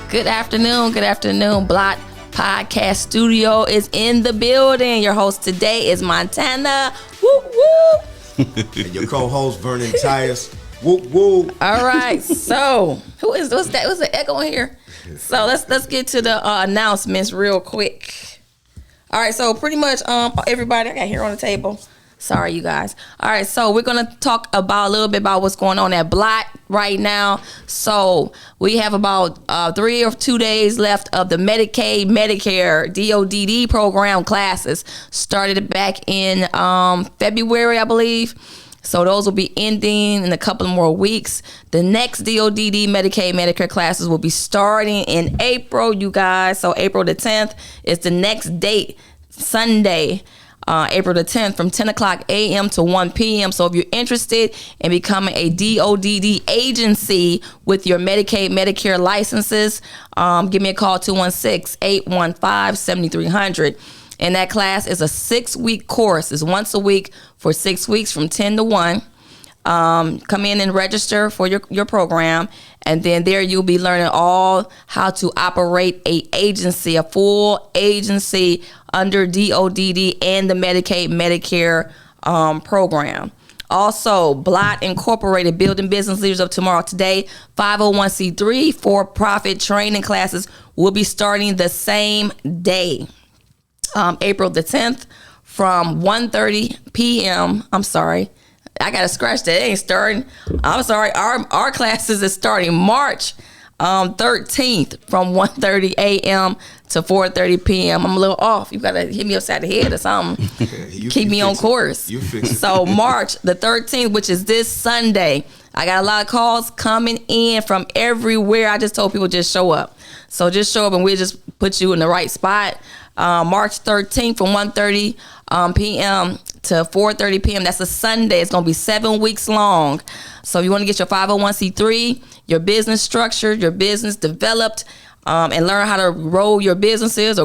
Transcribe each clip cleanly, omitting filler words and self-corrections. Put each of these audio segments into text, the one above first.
Good afternoon. Block Podcast Studio is in the building. Your host today is Montana. Woo woo. And your co-host Vernon Tyus. Woo woo. All right. So what's that? What's the echo in here? So let's get to the announcements real quick. All right. So pretty much everybody I got here on the table. Sorry, you guys. All right, so we're going to talk about a little bit about what's going on at Block right now. So we have about 3 or 2 days left of the Medicaid, Medicare, DODD program classes. Started back in February, I believe. So those will be ending in a couple more weeks. The next DODD, Medicaid, Medicare classes will be starting in April, you guys. So April the 10th is the next date, Sunday. April the 10th from 10 o'clock a.m. to 1 p.m. So if you're interested in becoming a DODD agency with your Medicaid, Medicare licenses, give me a call, 216-815-7300. And that class is a 6-week course. It's once a week for 6 weeks from 10 to 1. Come in and register for your program, and then there you'll be learning all how to operate a full agency under DODD and the Medicaid Medicare program. Also, Blot Incorporated, Building Business Leaders of Tomorrow Today, 501c3 for-profit training classes will be starting the same day, April the 10th from 1:30 p.m. I'm sorry. I got to scratch that. It ain't starting. I'm sorry. Our classes is starting March 13th from 1:30 a.m. to 4:30 p.m. I'm a little off. You got to hit me upside the head or something. Keep me on course. You fix it. So March the 13th, which is this Sunday, I got a lot of calls coming in from everywhere. I just told people just show up. So just show up and we'll just put you in the right spot. March 13th from 1:30 p.m. to 4:30 p.m. That's a Sunday. It's going to be 7 weeks long. So you want to get your 501c3, your business structured, your business developed, and learn how to grow your businesses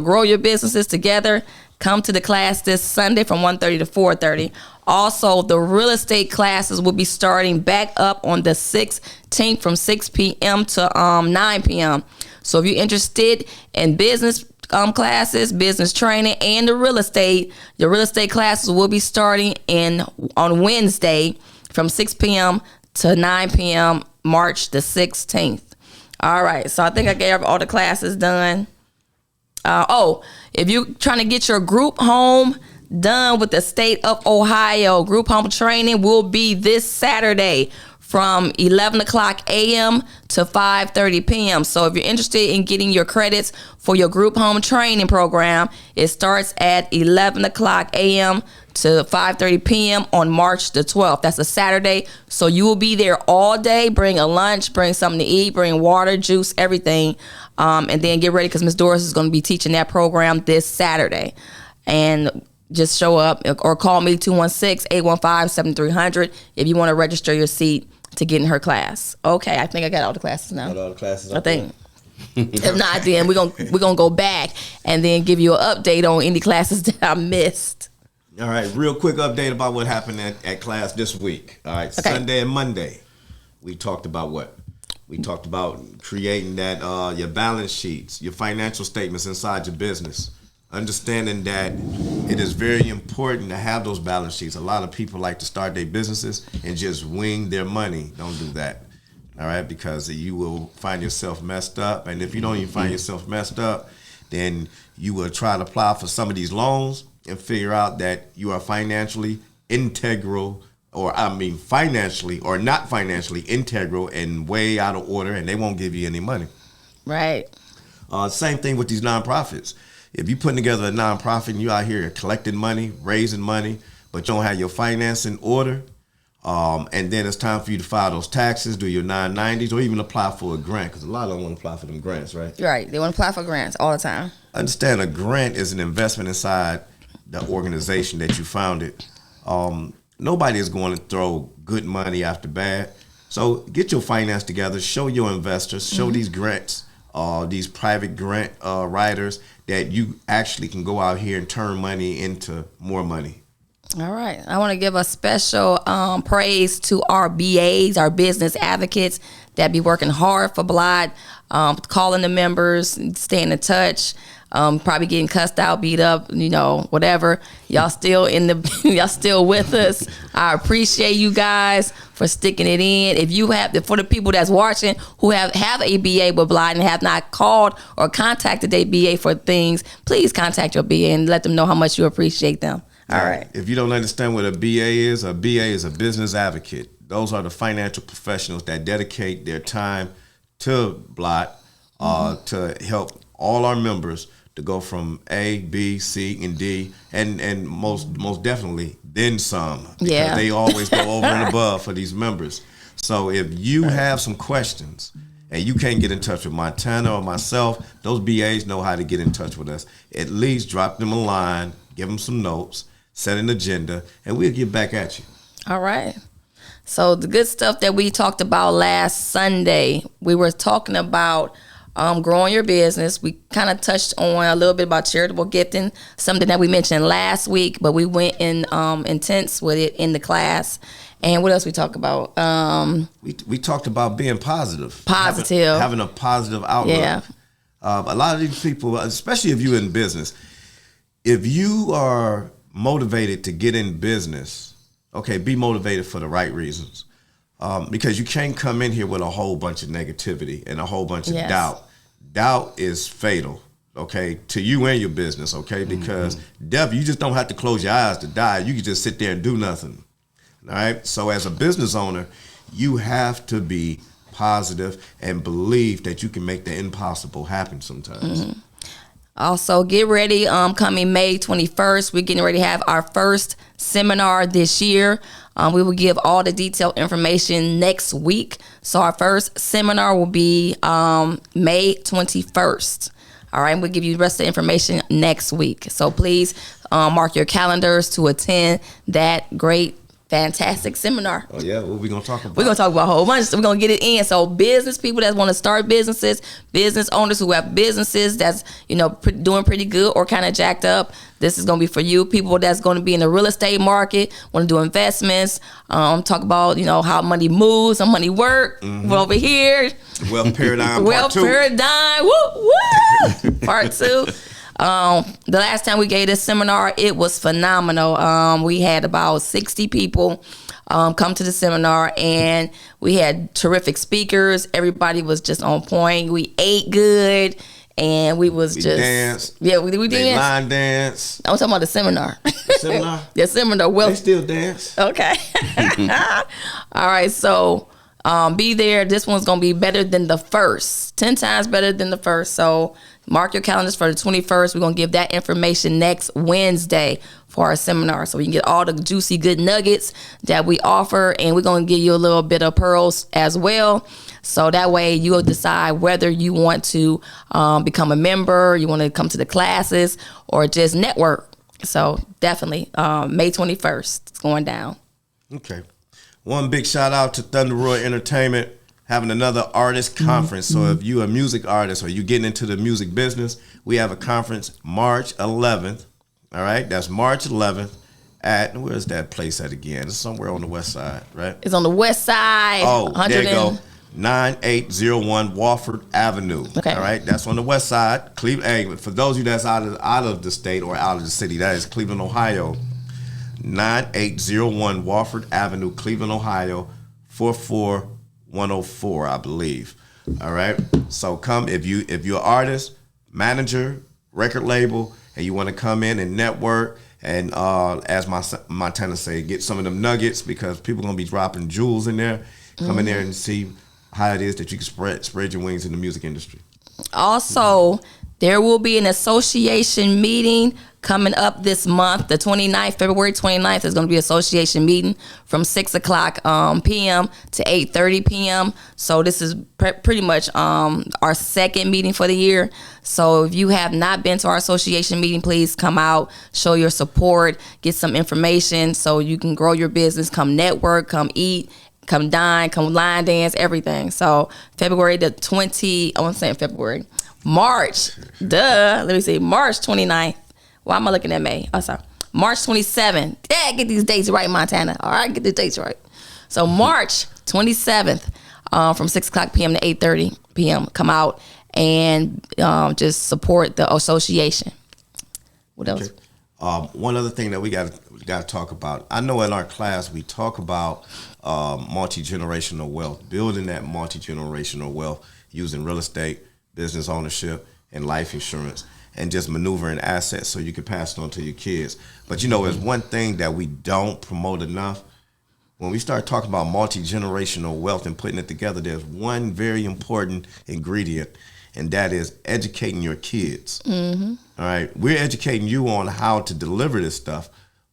together. Come to the class this Sunday from 1:30 to 4:30. Also, the real estate classes will be starting back up on the 16th from 6 p.m. to 9 p.m. So if you're interested in business classes, business training, and the real estate, your real estate classes will be starting on Wednesday from 6 p.m. to 9 p.m. March the 16th. All right, so I think I gave all the classes done. If you're trying to get your group home done with the state of Ohio, group home training will be this Saturday from 11 o'clock a.m. to 5:30 p.m. So if you're interested in getting your credits for your group home training program, it starts at 11 o'clock a.m. to 5:30 p.m. on March the 12th. That's a Saturday. So you will be there all day. Bring a lunch, bring something to eat, bring water, juice, everything. And then get ready because Ms. Doris is going to be teaching that program this Saturday. And just show up or call me 216-815-7300 if you want to register your seat to get in her class. Okay, I think I got all the classes now. Got all the classes. I think. If not, then we're gonna go back and then give you an update on any classes that I missed. All right, real quick update about what happened at class this week. All right, okay. Sunday and Monday, we talked about what? We talked about creating that your balance sheets, your financial statements inside your business. Understanding that it is very important to have those balance sheets. A lot of people like to start their businesses and just wing their money. Don't do that, all right? Because you will find yourself messed up. And if you don't even find yourself messed up, then you will try to apply for some of these loans and figure out that you are financially integral, financially or not financially integral and way out of order, and they won't give you any money. Right. Same thing with these nonprofits. If you're putting together a nonprofit and you're out here collecting money, raising money, but you don't have your finance in order, and then it's time for you to file those taxes, do your 990s, or even apply for a grant, because a lot of them want to apply for them grants, right? Right. They want to apply for grants all the time. Understand a grant is an investment inside the organization that you founded. Nobody is going to throw good money after bad. So get your finance together, show your investors, show these grants, these private grant writers, that you actually can go out here and turn money into more money. All right. I want to give a special praise to our BAs, our business advocates that be working hard for Blot. calling the members, staying in touch. Probably getting cussed out, beat up, whatever. Y'all still y'all still with us. I appreciate you guys for sticking it in. If you have, for the people that's watching who have a BA but blind and have not called or contacted their BA for things, please contact your BA and let them know how much you appreciate them. All right. If you don't understand what a BA is a business advocate. Those are the financial professionals that dedicate their time to Blot to help all our members to go from A, B, C, and D, and most definitely then some. Because they always go over and above for these members. So if you have some questions and you can't get in touch with Montana or myself, those BAs know how to get in touch with us. At least drop them a line, give them some notes, set an agenda, and we'll get back at you. All right. So the good stuff that we talked about last Sunday, we were talking about growing your business. We kind of touched on a little bit about charitable gifting, something that we mentioned last week, but we went in intense with it in the class. And what else we talked about? We talked about being positive. Having a positive outlook. Yeah. A lot of these people, especially if you're in business, if you are motivated to get in business, okay, be motivated for the right reasons. Because you can't come in here with a whole bunch of negativity and a whole bunch of doubt. Doubt is fatal, okay, to you and your business, okay? Because you just don't have to close your eyes to die. You can just sit there and do nothing, all right? So as a business owner, you have to be positive and believe that you can make the impossible happen sometimes. Also, get ready. Coming May 21st, we're getting ready to have our first seminar this year. We will give all the detailed information next week. So our first seminar will be May 21st. All right, we'll give you the rest of the information next week. So please mark your calendars to attend that great, fantastic seminar. Oh, yeah, what are we going to talk about? We're going to talk about a whole bunch. We're going to get it in. So business people that want to start businesses, business owners who have businesses that's, doing pretty good or kind of jacked up, this is going to be for you. People that's going to be in the real estate market, want to do investments, talk about, how money moves, how money work. We're over here. Wealth Paradigm Wealth Paradigm. Woo, woo. Part 2. The last time we gave this seminar, it was phenomenal. We had about 60 people come to the seminar, and we had terrific speakers. Everybody was just on point. We ate good, and we danced. Yeah, we danced. Line dance. I'm talking about the seminar. The seminar? The seminar. Well, they still dance. Okay. All right, so be there. This one's going to be better than the first. 10 times better than the first. So mark your calendars for the 21st. We're going to give that information next Wednesday for our seminar. So we can get all the juicy good nuggets that we offer. And we're going to give you a little bit of pearls as well. So that way you'll decide whether you want to become a member, you want to come to the classes, or just network. So definitely May 21st. It's going down. Okay. One big shout out to Thunder Roy Entertainment having another artist conference. So if you're a music artist or you're getting into the music business, we have a conference March 11th. All right, that's March 11th at, where's that place at again? It's somewhere on the west side, right? It's on the west side. Oh, there you go. 9801 Wofford Avenue. Okay. All right, that's on the west side. Cleveland. Hey, for those of you that's out of the state or out of the city, that is Cleveland, Ohio. 9801 Wofford Avenue, Cleveland, Ohio, 44104, I believe. All right. So come if you're an artist, manager, record label, and you want to come in and network and as my tenants say, get some of them nuggets, because people are gonna be dropping jewels in there. Come in there and see how it is that you can spread your wings in the music industry. Also, there will be an association meeting coming up this month, the 29th, February 29th. There's going to be an association meeting from 6 o'clock p.m. to 8:30 p.m. So this is pretty much our second meeting for the year. So if you have not been to our association meeting, please come out, show your support, get some information so you can grow your business, come network, come eat, come dine, come line dance, everything. So February the 20, I want to say February, March, March 29th. Why am I looking at May? Oh, sorry. March 27th. Yeah, get these dates right, Montana. All right, get the dates right. So March 27th from 6 o'clock p.m. to 8:30. p.m. Come out and just support the association. What else? Okay. One other thing that we got to talk about. I know in our class we talk about multi-generational wealth, building that multi-generational wealth using real estate, business ownership, and life insurance, and just maneuvering assets so you can pass it on to your kids. But there's one thing that we don't promote enough. When we start talking about multi-generational wealth and putting it together, there's one very important ingredient, and that is educating your kids. Mm-hmm. All right, we're educating you on how to deliver this stuff,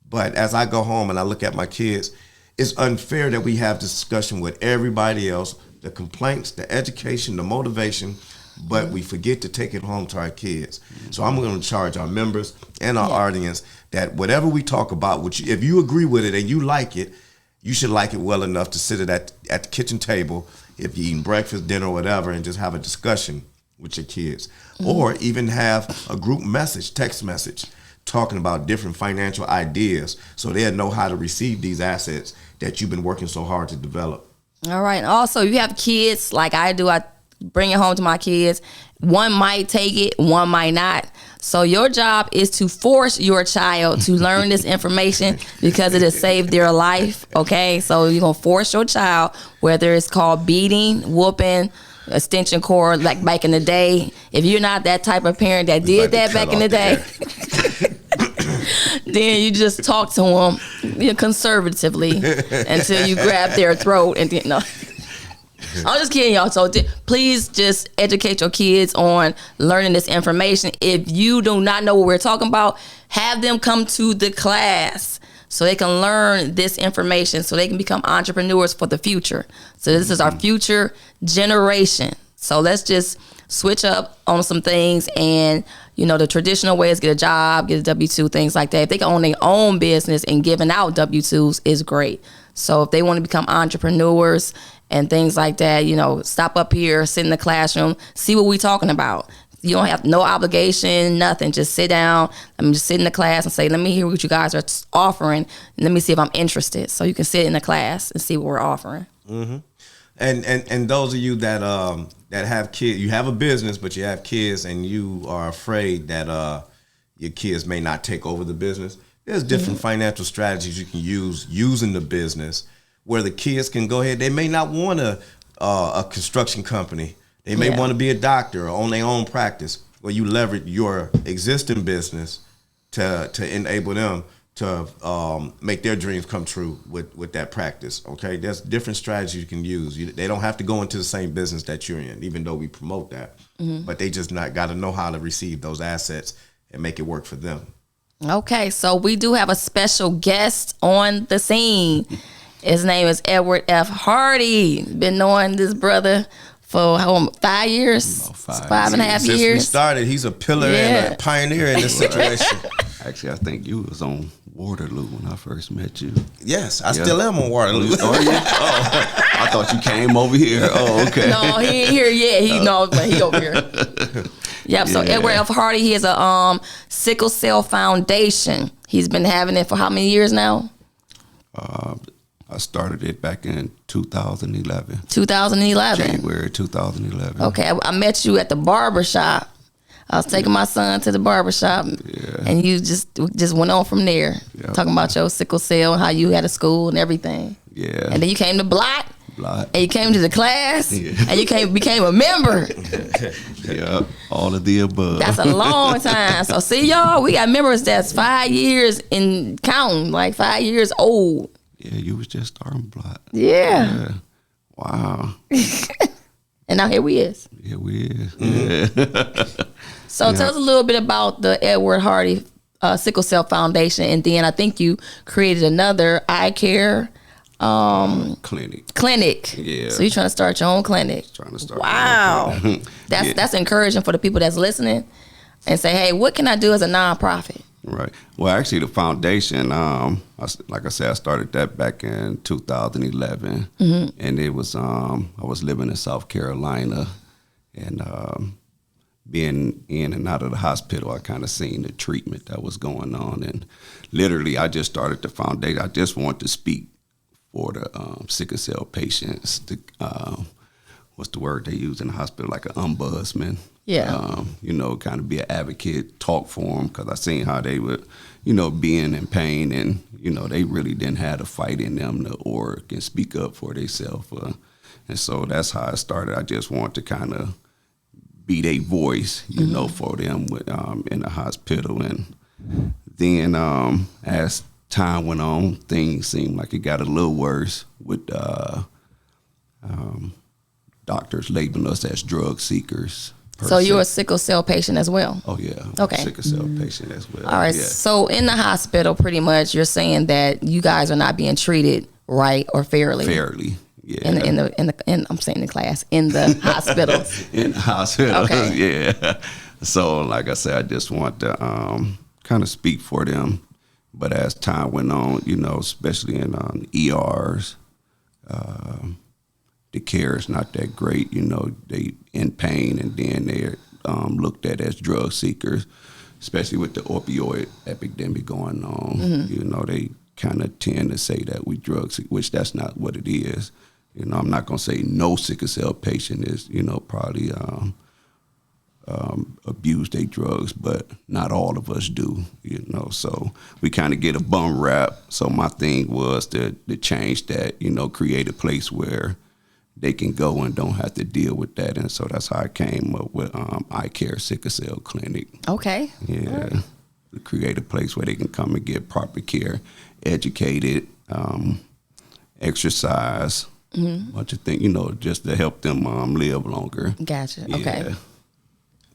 but as I go home and I look at my kids, it's unfair that we have this discussion with everybody else, the complaints, the education, the motivation, but we forget to take it home to our kids. So I'm going to charge our members and our audience that whatever we talk about, which if you agree with it and you like it, you should like it well enough to sit at the kitchen table, if you're eating breakfast, dinner, or whatever, and just have a discussion with your kids. Or even have a group message, text message, talking about different financial ideas so they'll know how to receive these assets that you've been working so hard to develop. All right. Also, you have kids like I do. I bring it home to my kids. One might take it, one might not. So your job is to force your child to learn this information because it has saved their life, okay? So you're going to force your child, whether it's called beating, whooping, extension cord, like back in the day. If you're not that type of parent that did that back in the day, then you just talk to them conservatively until you grab their throat and then, no. I'm just kidding, y'all. So please just educate your kids on learning this information. If you do not know what we're talking about, have them come to the class so they can learn this information so they can become entrepreneurs for the future. So this is our future generation. So let's just switch up on some things, and the traditional way is get a job, get a W-2, things like that. If they can own their own business and giving out W-2s is great. So if they want to become entrepreneurs and things like that, stop up here, sit in the classroom, see what we're talking about. You don't have no obligation, nothing. Just sit down. Let me just sit in the class and say, let me hear what you guys are offering. And let me see if I'm interested. So you can sit in the class and see what we're offering. Mm-hmm. And those of you that have kids, you have a business, but you have kids and you are afraid that your kids may not take over the business. There's different financial strategies you can use using the business where the kids can go ahead. They may not want a construction company. They may want to be a doctor or own their own practice, where you leverage your existing business to enable them to make their dreams come true with that practice. Okay, there's different strategies you can use. They don't have to go into the same business that you're in, even though we promote that. Mm-hmm. But they just not got to know how to receive those assets and make it work for them. Okay, so we do have a special guest on the scene. His name is Edward F. Hardy. Been knowing this brother for 5 years? About 5.5 years. Since we started, he's a pillar and a pioneer in this situation. Actually, I think you was on Waterloo when I first met you. Yes, I still am on Waterloo. Oh, yeah? Oh, I thought you came over here. Oh, okay. No, he ain't here yet. He over here. Yep, so Edward F. Hardy, he has a sickle cell foundation. He's been having it for how many years now? I started it back in 2011. 2011? January 2011. Okay, I met you at the barbershop. I was taking my son to the barbershop, and you just went on from there, talking about your sickle cell and how you had a school and everything. Yeah. And then you came to Blot. And you came to the class, and you became a member. Yeah, all of the above. That's a long time. So see, y'all, we got members that's 5 years in counting, like 5 years old. Yeah, you was just starting Blot. Yeah. Wow. And now here we is. Here we is. Yeah. So tell us a little bit about the Edward Hardy Sickle Cell Foundation, and then I think you created another eye care clinic. Yeah. So you're trying to start your own clinic. Trying to start. Wow. That's encouraging for the people that's listening, and say, hey, what can I do as a nonprofit? Right. Well, actually, the foundation, like I said, I started that back in 2011, and it was I was living in South Carolina, and being in and out of the hospital, I kind of seen the treatment that was going on, and literally, I just started the foundation. I just wanted to speak for the sickle cell patients to what's the word they use in the hospital, like an ombudsman. Yeah. You know, kind of be an advocate, talk for them, because I seen how they would, you know, being in pain, and, you know, they really didn't have a fight in them to work and speak up for themselves. And so that's how I started. I just wanted to kind of be their voice, you know, for them with, in the hospital. And then as time went on, things seemed like it got a little worse with doctors labeling us as drug seekers. So you're a sickle cell patient as well? Oh, yeah. Okay. Sickle cell patient as well. All right. Yeah. So in the hospital, pretty much, you're saying that you guys are not being treated right or fairly. Fairly, yeah. I'm saying in the class, in the hospital. In the hospital, Okay. Yeah. So, like I said, I just want to kind of speak for them. But as time went on, you know, especially in ERs, the care is not that great. You know, they in pain, and then they're looked at as drug seekers, especially with the opioid epidemic going on. You know, they kind of tend to say that we drug seek, which that's not what it is. You know, I'm not going to say no sickle cell patient is, you know, probably abuse their drugs, but not all of us do, you know. So we kind of get a bum rap. So my thing was to change that, you know, create a place where they can go and don't have to deal with that. And so that's how I came up with I Care Sickle Cell Clinic. Okay. Yeah. To create a place where they can come and get proper care, educated, exercise, bunch of things, you know, just to help them live longer. Gotcha. Yeah. Okay.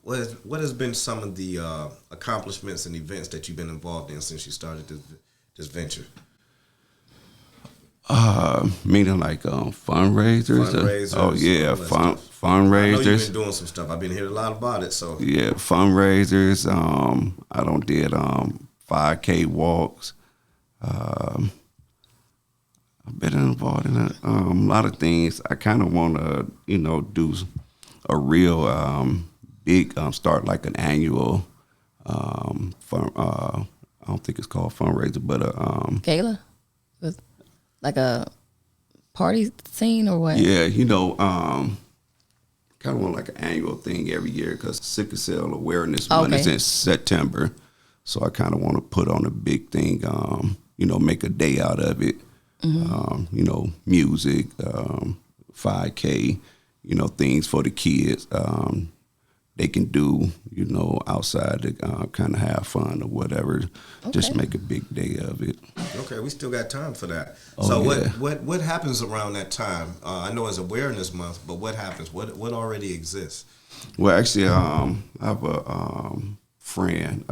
What has been some of the accomplishments and events that you've been involved in since you started this venture? Meaning like fundraisers. Fundraisers. Oh yeah, fundraisers. I know you've been doing some stuff. I've been hearing a lot about it. So yeah, fundraisers. I did 5K walks. I've been involved in a lot of things. I kind of want to, you know, do a real big start like an annual fun. I don't think it's called fundraiser, but Gala? Like a party scene or what? Yeah, you know, kind of want like an annual thing every year because Sickle Cell Awareness Month is in September. So I kind of want to put on a big thing, you know, make a day out of it. You know, music, 5K, you know, things for the kids. They can do, you know, outside to kind of have fun or whatever. Okay. Just make a big day of it. Okay, we still got time for that. Oh, so yeah. what happens around that time? I know it's Awareness Month, but what happens? What already exists? Well, actually, I have a friend.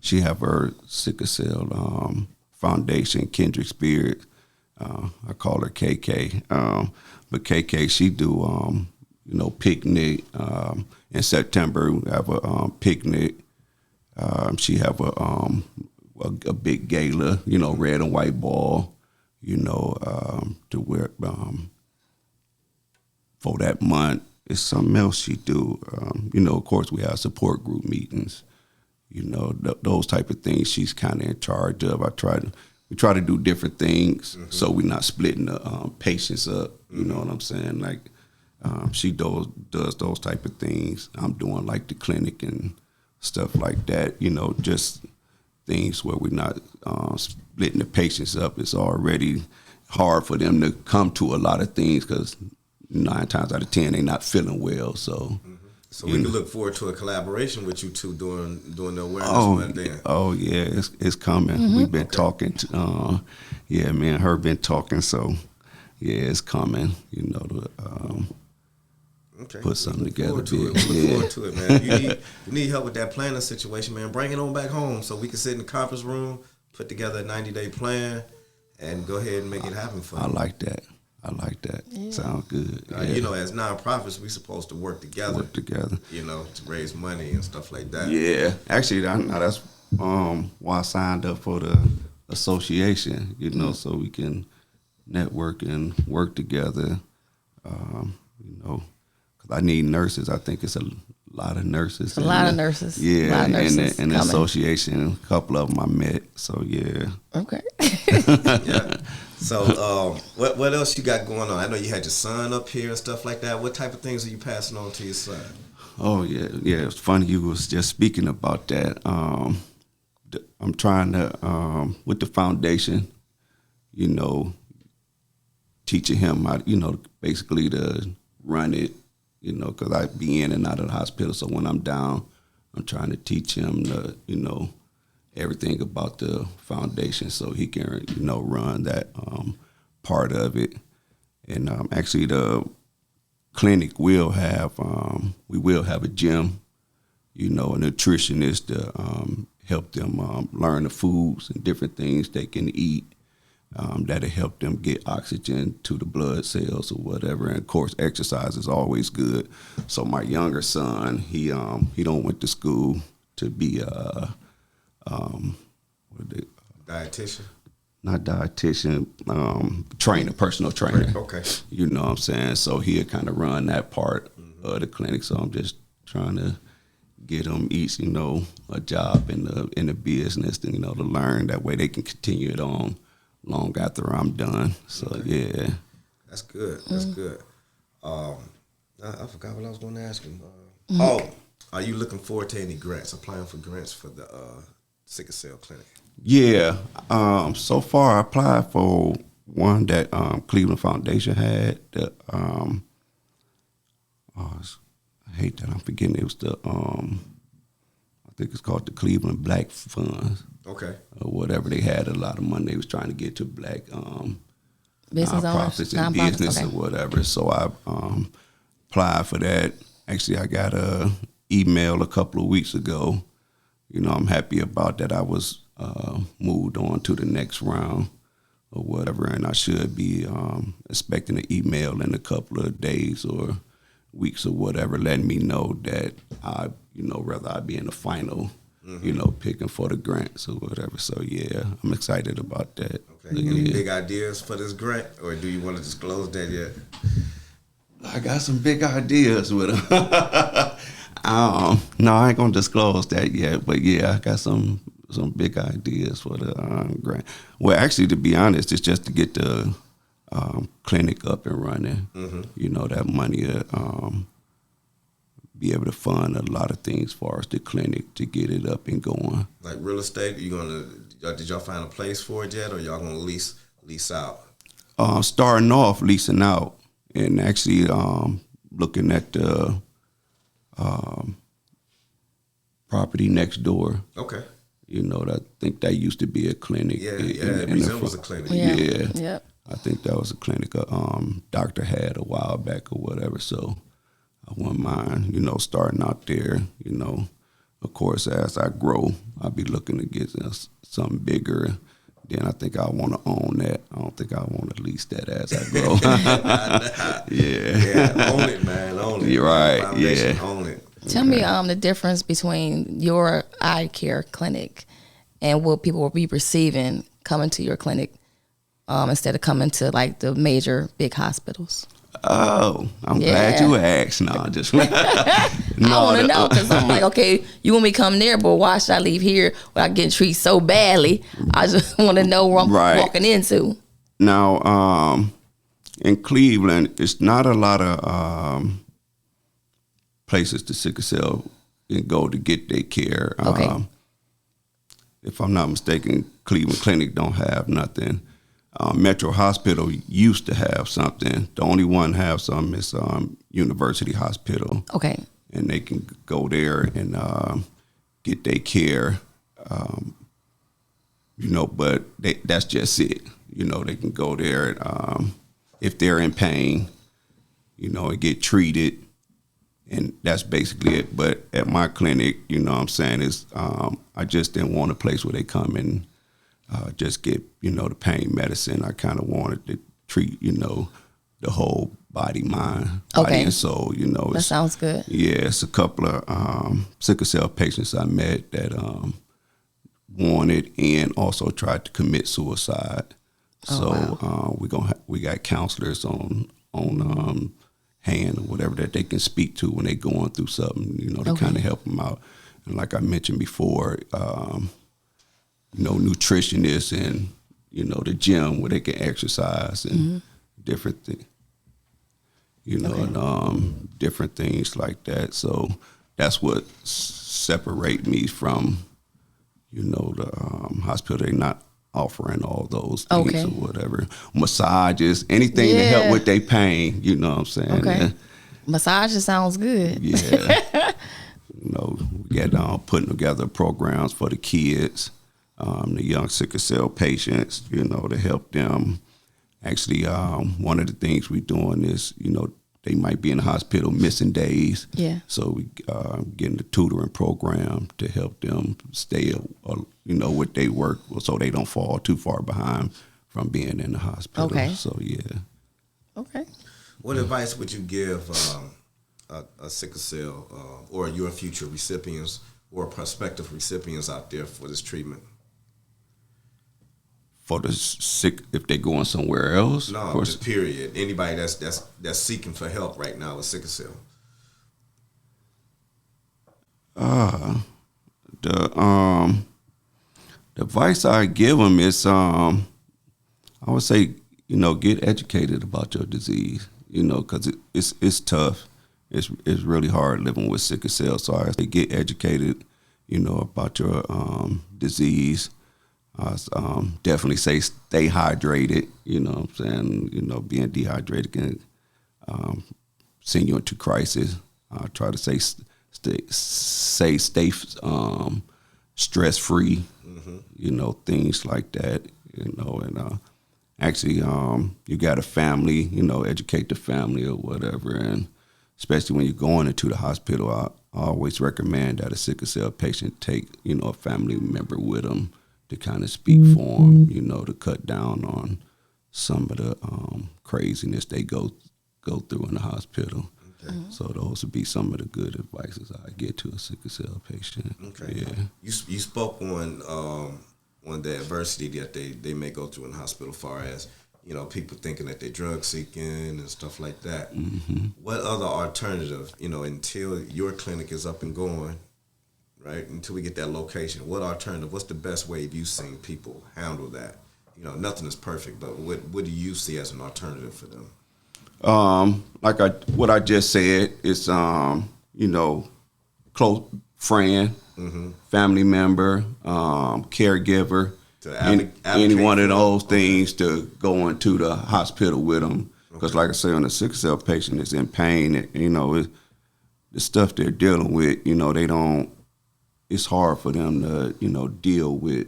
She have her sickle cell foundation, Kindred Spirit. I call her KK. But KK, she do you know, picnic. In September, we have a picnic. She have a big gala, you know, red and white ball, you know, to wear for that month. It's something else she do. You know, of course, we have support group meetings. You know, those type of things she's kind of in charge of. We try to do different things so we're not splitting the patients up. You know what I'm saying? Like, she does those type of things. I'm doing like the clinic and stuff like that. You know, just things where we're not splitting the patients up. It's already hard for them to come to a lot of things because 9 times out of 10 they're not feeling well. So, so we can look forward to a collaboration with you two doing the awareness month then. Oh yeah, it's coming. We've been talking. Yeah, me and her been talking. So yeah, it's coming. You know, put something together. Look forward to it, man. You need help with that planning situation, man. Bring it on back home so we can sit in the conference room, put together a 90-day plan, and go ahead and make it happen for you. I like that. Yeah. Sounds good. Yeah. You know, as nonprofits, we supposed to work together. You know, to raise money and stuff like that. Yeah. Actually, that's why I signed up for the association, you know, so we can network and work together, you know. I need nurses. I think it's a A lot of nurses. A lot of nurses. Yeah, a lot of nurses and the association, a couple of them I met. So yeah. Okay. Yeah. So what else you got going on? I know you had your son up here and stuff like that. What type of things are you passing on to your son? Oh yeah. It's funny you was just speaking about that. I'm trying to with the foundation, you know, teaching him how, you know, basically to run it, you know, because I be in and out of the hospital. So when I'm down, I'm trying to teach him the, you know, everything about the foundation so he can, you know, run that part of it. And actually the clinic will have, we will have a gym, you know, a nutritionist to help them learn the foods and different things they can eat. That'll help them get oxygen to the blood cells or whatever. And of course, exercise is always good. So my younger son, he don't went to school to be Dietitian? Not dietitian, trainer, personal trainer. Okay. You know what I'm saying? So he'll kind of run that part of the clinic. So I'm just trying to get them each, you know, a job in the business, and, you know, to learn. That way they can continue it on long after I'm done. So yeah, that's good. That's good. I forgot what I was going to ask him. Oh, are you looking forward to any grants? Applying for grants for the sickle cell clinic? yeah. So far I applied for one that Cleveland Foundation had. That I hate that I'm forgetting. It was the I think it's called the Cleveland Black Funds. Okay. Or whatever. They had a lot of money they was trying to get to black Business nonprofits and owners? business Okay. or whatever. So I applied for that. Actually, I got a email a couple of weeks ago. You know, I'm happy about that. I was moved on to the next round or whatever, and I should be expecting an email in a couple of days or weeks or whatever, letting me know that I, you know, whether I be in the final, you know, picking for the grants or whatever. So yeah, I'm excited about that. Okay. Any big ideas for this grant, or do you want to disclose that yet? I got some big ideas with them. No, I ain't gonna disclose that yet, but yeah, I got some big ideas for the grant. Well, actually, to be honest, it's just to get the clinic up and running. You know, that money be able to fund a lot of things as far as the clinic to get it up and going. Like real estate, did y'all find a place for it yet, or y'all gonna lease out? Starting off leasing out, and actually looking at the property next door. Okay. You know, I think that used to be a clinic. Yeah, in it the was a clinic. Yeah. Yep. I think that was a clinic a doctor had a while back or whatever. So I wouldn't mind, you know, starting out there. You know, of course, as I grow, I'll be looking to get something bigger. Then I think I want to own that. I don't think I want to lease that as I grow. Yeah, own it, man. Own it. You're right. Foundation, Yeah. Own it. Tell me the difference between your eye care clinic and what people will be receiving coming to your clinic instead of coming to like the major big hospitals. Oh, I'm glad you asked. No, just no, I want to know because I'm like, okay, you want me to come there, but why should I leave here without getting treated so badly? I just want to know what I'm walking into. Now, in Cleveland, it's not a lot of places the sickle cell can go to get their care. Okay. If I'm not mistaken, Cleveland Clinic don't have nothing. Metro Hospital used to have something. The only one have some is University Hospital. Okay. And they can go there and get their care. You know, but that's just it. You know, they can go there if they're in pain, you know, and get treated. And that's basically it. But at my clinic, you know what I'm saying, is I just didn't want a place where they come and just get, you know, the pain medicine. I kind of wanted to treat, you know, the whole body, mind, body and soul, you know. That sounds good. Yeah, it's a couple of sickle cell patients I met that wanted and also tried to commit suicide. We got counselors on hand or whatever that they can speak to when they going through something, you know, to kind of help them out. And like I mentioned before, you know, nutritionists and, you know, the gym where they can exercise and different things, you know, and different things like that. So that's what separate me from, you know, the hospital. They not offering all those things or whatever. Massages, anything to help with their pain, you know what I'm saying? Okay. And, Massages sounds good. yeah. You know, we got putting together programs for the kids, the young sickle cell patients, you know, to help them. Actually, one of the things we're doing is, you know, they might be in the hospital missing days. Yeah. So we getting the tutoring program to help them stay, you know, with their work so they don't fall too far behind from being in the hospital. Okay. So, yeah. Okay. What advice would you give a sickle cell or your future recipients or prospective recipients out there for this treatment? For the sick, if they're going somewhere else? No, just period. Anybody that's seeking for help right now with sickle cell. The advice I give them is, I would say, you know, get educated about your disease, you know, because it's tough. It's really hard living with sickle cell. So I say get educated, you know, about your disease. Definitely say stay hydrated, you know what I'm saying? You know, being dehydrated can send you into crisis. Try to stay stress-free, you know, things like that, you know, and actually you got a family, you know, educate the family or whatever, and especially when you're going into the hospital, I always recommend that a sickle cell patient take, you know, a family member with them to kind of speak for them, you know, to cut down on some of the craziness they go through in the hospiil. Okay. So those would be some of the good advices I get to a sickle cell patient. Okay. Yeah. You spoke on the adversity that they may go through in the hospital, as far as, you know, people thinking that they're drug seeking and stuff like that. Mm-hmm. What other alternative, you know, until your clinic is up and going, right, until we get that location, what alternative, what's the best way you've seen people handle that? You know, nothing is perfect, but what do you see as an alternative for them? What I just said is, you know, close friend, family member, caregiver, any one of those things to go into the hospital with them. Because like I say, when a sickle cell patient is in pain, you know, the stuff they're dealing with, you know, it's hard for them to, you know, deal with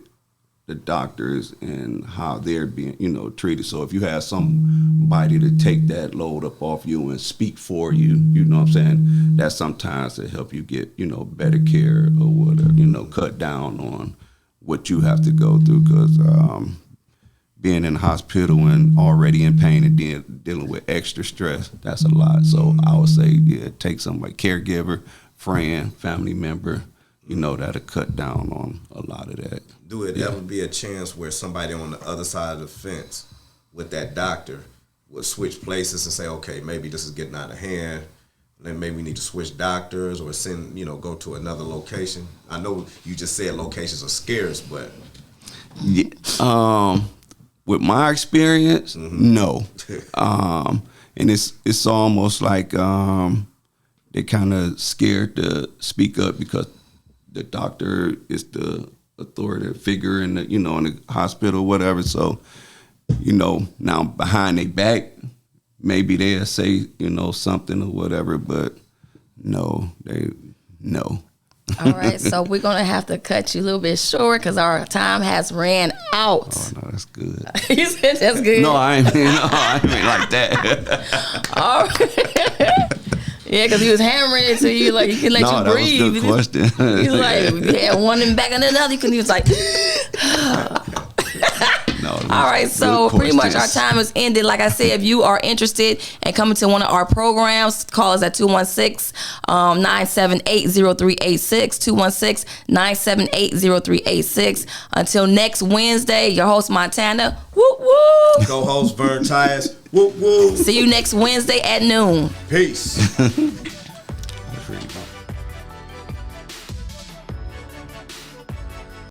the doctors and how they're being, you know, treated. So if you have somebody to take that load up off you and speak for you, you know what I'm saying, that sometimes to help you get, you know, better care or whatever, you know, cut down on what you have to go through. Because being in the hospital and already in pain and dealing with extra stress, that's a lot. So I would say, yeah, take somebody, caregiver, friend, family member, you know, that'll cut down on a lot of that. Do it ever be a chance where somebody on the other side of the fence with that doctor would switch places and say, okay, maybe this is getting out of hand, then maybe we need to switch doctors or send, you know, go to another location? I know you just said locations are scarce, but yeah, with my experience, no. And it's almost like they kind of scared to speak up because the doctor is the authoritative figure in the, you know, in the hospital or whatever. So, you know, now behind their back, maybe they'll say, you know, something or whatever, but no. All right, so we're going to have to cut you a little bit short because our time has ran out. Oh, no, that's good. You said that's good? No, I ain't like that. All right. Yeah, because he was hammering it to you like he could let you breathe. No, that was a good question. He was like, you had one in back and another. He was like, no, All right, so good pretty much our questions. time is ended. Like I said, if you are interested in coming to one of our programs, call us at 216-978-0386, 216-978-0386. Until next Wednesday, your host, Montana. Whoop, whoop. Co-host Vern Tyus. Whoop, whoop. See you next Wednesday at noon. Peace.